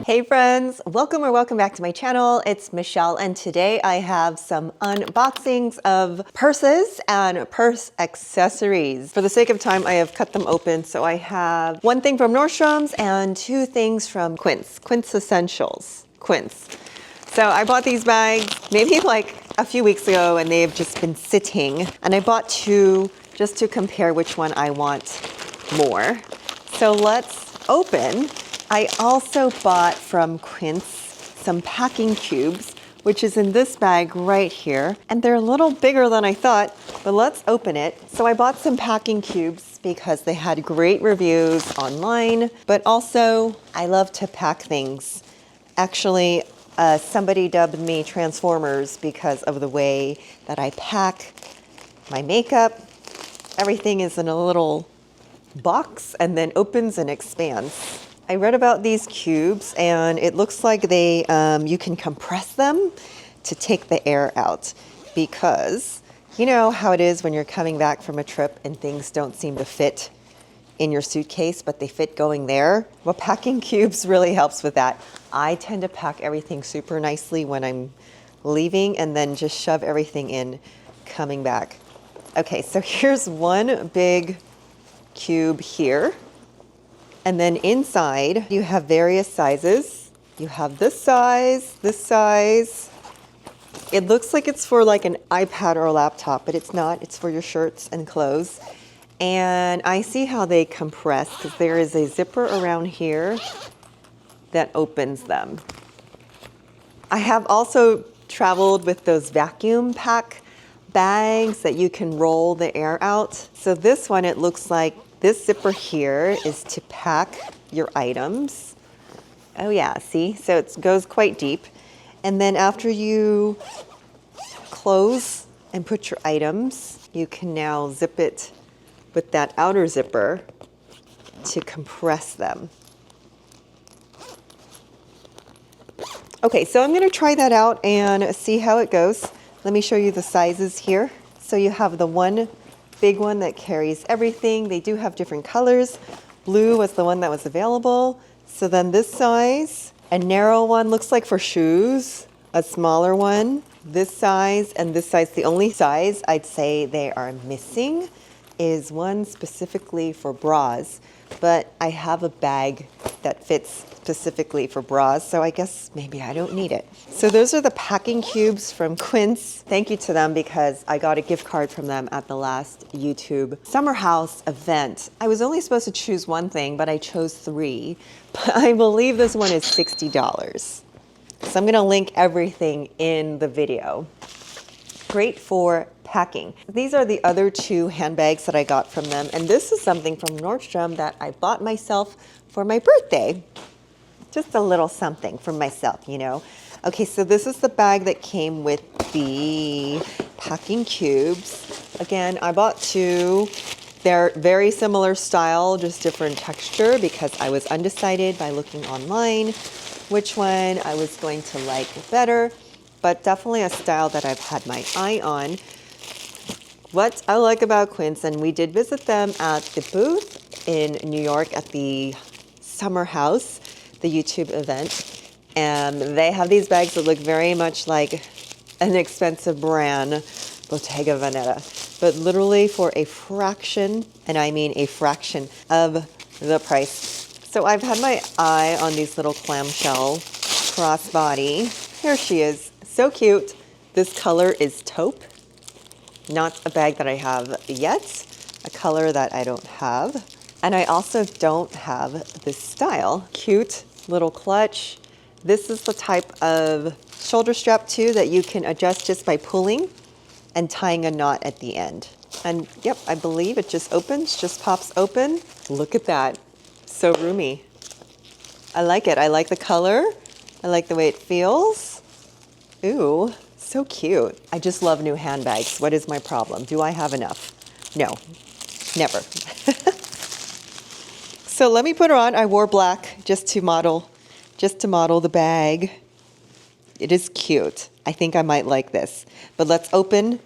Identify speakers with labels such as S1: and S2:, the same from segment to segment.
S1: Hey friends, welcome back to my channel. It's Michelle and today I have some unboxings of purses and purse accessories. For the sake of time, I have cut them open. So I have one thing from Nordstrom's and two things from Quince Essentials, Quince. So I bought these bags maybe like a few weeks ago and they've just been sitting. And I bought two just to compare which one I want more. So let's open. I also bought from Quince some packing cubes, which is in this bag right here. And they're a little bigger than I thought, but let's open it. So I bought some packing cubes because they had great reviews online, but also I love to pack things. Actually, somebody dubbed me Transformers because of the way that I pack my makeup. Everything is in a little box and then opens and expands. I read about these cubes and it looks like they you can compress them to take the air out, because you know how it is when you're coming back from a trip and things don't seem to fit in your suitcase, but they fit going there. Well, packing cubes really helps with that. I tend to pack everything super nicely when I'm leaving and then just shove everything in coming back. Okay, so here's one big cube here. And then inside, you have various sizes. You have this size, this size. It looks like it's for like an iPad or a laptop, but it's not. It's for your shirts and clothes. And I see how they compress because there is a zipper around here that opens them. I have also traveled with those vacuum pack bags that you can roll the air out. So this one, it looks like this zipper here is to pack your items. Oh yeah, see? So it goes quite deep. And then after you close and put your items, you can now zip it with that outer zipper to compress them. Okay, so I'm gonna try that out and see how it goes. Let me show you the sizes here. So you have the one big one that carries everything. They do have different colors. Blue was the one that was available. So then this size, a narrow one looks like for shoes, a smaller one, this size, and this size. The only size I'd say they are missing is one specifically for bras, but I have a bag that fits specifically for bras, so I guess maybe I don't need it. So those are the packing cubes from Quince. Thank you to them because I got a gift card from them at the last YouTube Summer House event. I was only supposed to choose one thing, but I chose three. But I believe this one is $60. So I'm gonna link everything in the video. Great for packing. These are the other two handbags that I got from them. And this is something from Nordstrom that I bought myself for my birthday. Just a little something for myself, you know. Okay, so this is the bag that came with the packing cubes. Again, I bought two. They're very similar style, just different texture because I was undecided by looking online which one I was going to like better, but definitely a style that I've had my eye on. What I like about Quince, and we did visit them at the booth in New York at the Summer House, the YouTube event, and they have these bags that look very much like an expensive brand, Bottega Veneta, but literally for a fraction, and I mean a fraction of the price. So I've had my eye on these little clamshell crossbody. Here she is, so cute. This color is taupe, not a bag that I have yet, a color that I don't have. And I also don't have this style. Cute little clutch. This is the type of shoulder strap too that you can adjust just by pulling and tying a knot at the end. And yep, I believe it just opens, just pops open. Look at that, so roomy. I like it, I like the color. I like the way it feels. Ooh, so cute. I just love new handbags. What is my problem? Do I have enough? No, never. So let me put her on. I wore black just to model the bag. It is cute. I think I might like this. But let's open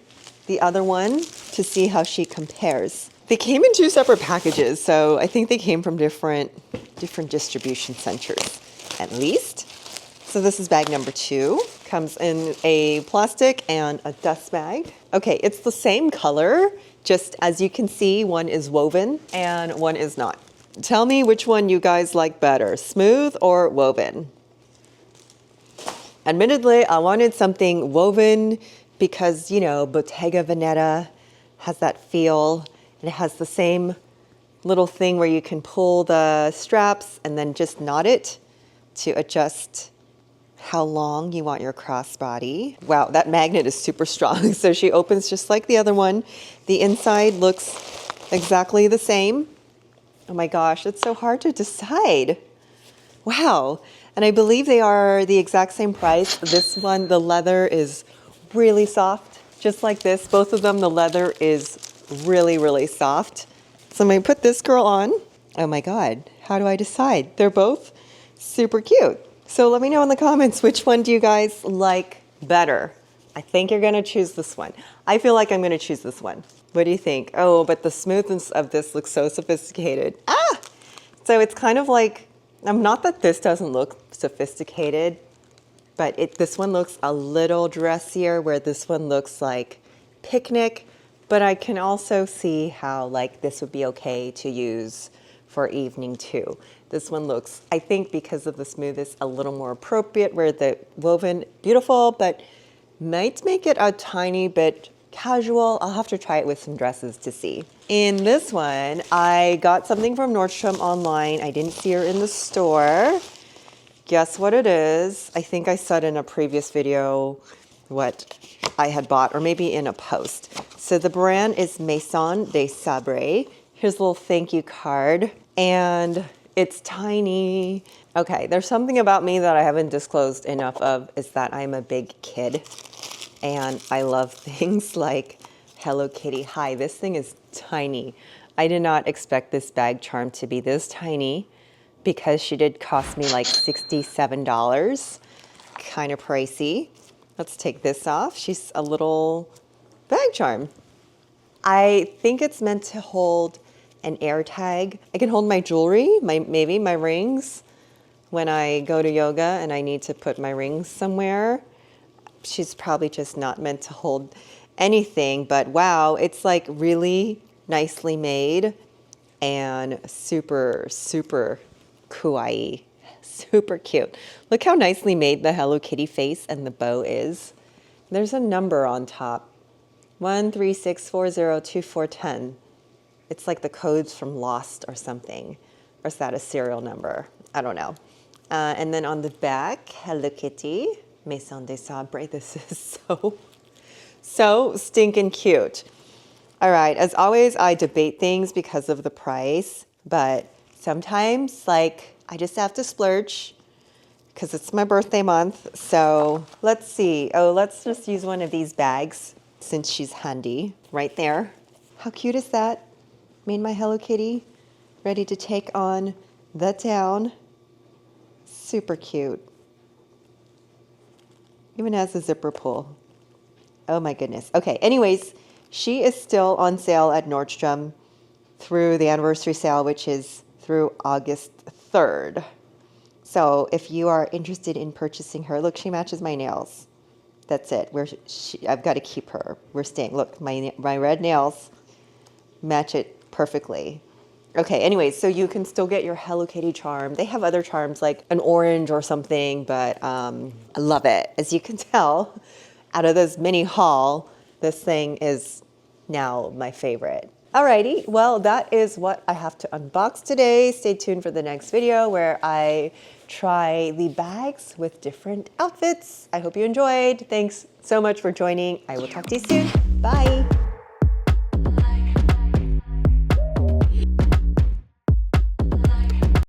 S1: the other one to see how she compares. They came in two separate packages, so I think they came from different distribution centers. at least. So this is bag number 2. Comes in a plastic and a dust bag. Okay, it's the same color, just as you can see, one is woven and one is not. Tell me which one you guys like better, smooth or woven? Admittedly, I wanted something woven because, you know, Bottega Veneta has that feel, and it has the same little thing where you can pull the straps and then just knot it to adjust how long you want your crossbody. Wow, that magnet is super strong. So she opens just like the other one. The inside looks exactly the same. Oh my gosh, it's so hard to decide. Wow, and I believe they are the exact same price. This one, the leather is really soft, just like this. Both of them, the leather is really, really soft. So I'm gonna put this girl on. Oh my God, how do I decide? They're both super cute. So let me know in the comments, which one do you guys like better? I think you're gonna choose this one. I feel like I'm gonna choose this one. What do you think? Oh, but the smoothness of this looks so sophisticated. Ah! So it's kind of like, not that this doesn't look sophisticated, but this one looks a little dressier, where this one looks like picnic, but I can also see how like this would be okay to use for evening too. This one looks, I think because of the smoothness, a little more appropriate, where the woven, beautiful, but might make it a tiny bit casual. I'll have to try it with some dresses to see. In this one, I got something from Nordstrom online. I didn't see her in the store. Guess what it is? I think I said in a previous video what I had bought, or maybe in a post. So the brand is Maison de Sabre. Here's a little thank you card, and it's tiny. Okay, there's something about me that I haven't disclosed enough of, is that I'm a big kid and I love things like Hello Kitty. Hi, this thing is tiny. I did not expect this bag charm to be this tiny, because she did cost me like $67. Kind of pricey. Let's take this off. She's a little bag charm. I think it's meant to hold an air tag. I can hold my jewelry, maybe my rings, when I go to yoga and I need to put my rings somewhere. She's probably just not meant to hold anything, but wow, it's like really nicely made and super, super kawaii, super cute. Look how nicely made the Hello Kitty face and the bow is. There's a number on top, 136402410. It's like the codes from Lost or something. Or is that a serial number? I don't know. And then on the back, Hello Kitty, Maison de Sabre. This is so stinking cute. All right, as always, I debate things because of the price, but sometimes, like, I just have to splurge because it's my birthday month. So let's see. Oh, let's just use one of these bags since she's handy right there. How cute is that? Made my Hello Kitty ready to take on the town. Super cute. Even has a zipper pull. Oh my goodness. Okay, anyways, she is still on sale at Nordstrom through the anniversary sale, which is through August 3rd. So if you are interested in purchasing her, look, she matches my nails. That's it. I've got to keep her. We're staying. Look, my red nails match it perfectly. Okay, anyways, so you can still get your Hello Kitty charm. They have other charms like an orange or something, but I love it. As you can tell, out of this mini haul, this thing is now my favorite. Alrighty, well, that is what I have to unbox today. Stay tuned for the next video where I try the bags with different outfits. I hope you enjoyed. Thanks so much for joining. I will talk to you soon. Bye.